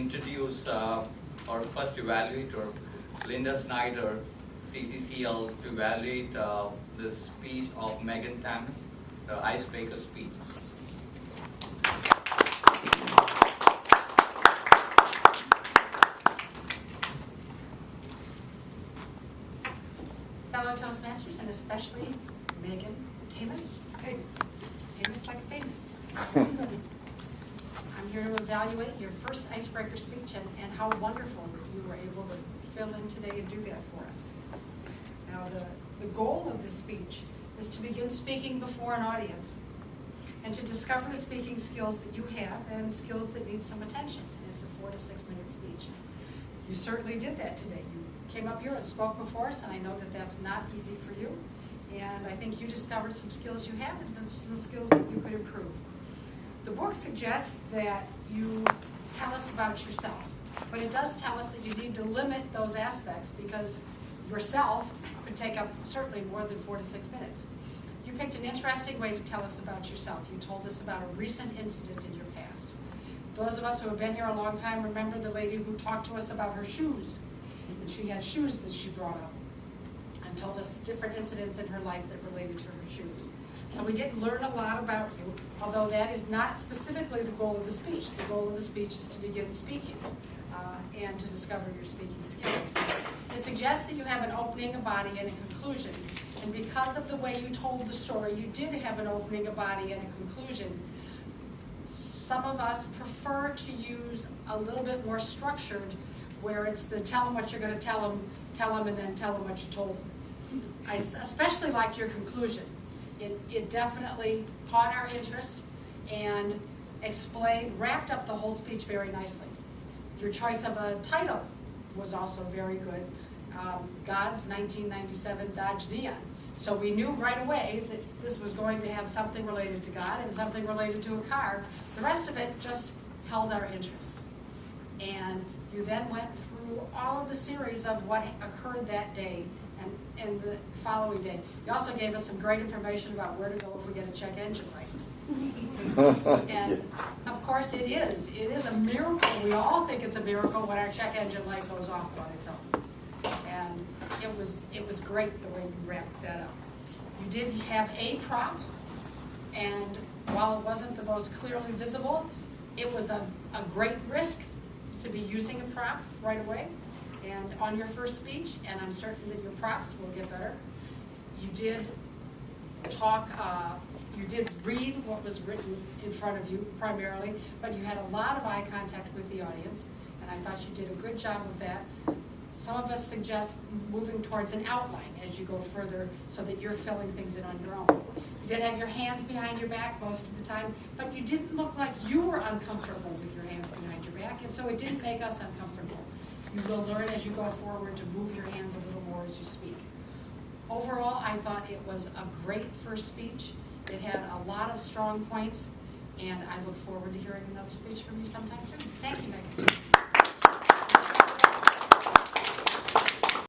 introduce our first evaluator, Linda Snyder, CCCL, to evaluate the speech of Megan Tamas, the Icebreaker speech. Fellow Toastmasters, and especially Megan Tamas. Tamas like famous. I'm here to evaluate your first Icebreaker speech and how wonderful that you were able to fill in today and do that for us. Now, the goal of this speech is to begin speaking before an audience and to discover the speaking skills that you have and skills that need some attention. And it's a 4 to 6 minute speech. You certainly did that today. You came up here and spoke before us, and I know that that's not easy for you. And I think you discovered some skills you have and some skills that you could improve. The book suggests that you tell us about yourself, but it does tell us that you need to limit those aspects because yourself could take up certainly more than 4 to 6 minutes. You picked an interesting way to tell us about yourself. You told us about a recent incident in your past. Those of us who have been here a long time remember the lady who talked to us about her shoes. And she had shoes that she brought up and told us different incidents in her life that related to her shoes. So we did learn a lot about you, although that is not specifically the goal of the speech. The goal of the speech is to begin speaking and to discover your speaking skills. It suggests that you have an opening, a body, and a conclusion. And because of the way you told the story, you did have an opening, a body, and a conclusion. Some of us prefer to use a little bit more structured, where it's the tell them what you're going to tell them, and then tell them what you told them. I especially liked your conclusion. It definitely caught our interest and wrapped up the whole speech very nicely. Your choice of a title was also very good. God's 1997 Dodge Neon. So we knew right away that this was going to have something related to God and something related to a car. The rest of it just held our interest. And you then went through all of the series of what occurred that day and the following day. You also gave us some great information about where to go if we get a check engine light. And of course it is. It is a miracle. We all think it's a miracle when our check engine light goes off on its own. And it was great the way you wrapped that up. You did have a prop, and while it wasn't the most clearly visible, it was a great risk to be using a prop right away and on your first speech, and I'm certain that your props will get better. You did you did read what was written in front of you primarily, but you had a lot of eye contact with the audience, and I thought you did a good job of that. Some of us suggest moving towards an outline as you go further so that you're filling things in on your own. You did have your hands behind your back most of the time, but you didn't look like you were uncomfortable with your hands behind your back, and so it didn't make us uncomfortable. You will learn as you go forward to move your hands a little more as you speak. Overall, I thought it was a great first speech. It had a lot of strong points, and I look forward to hearing another speech from you sometime soon. Thank you, Megan.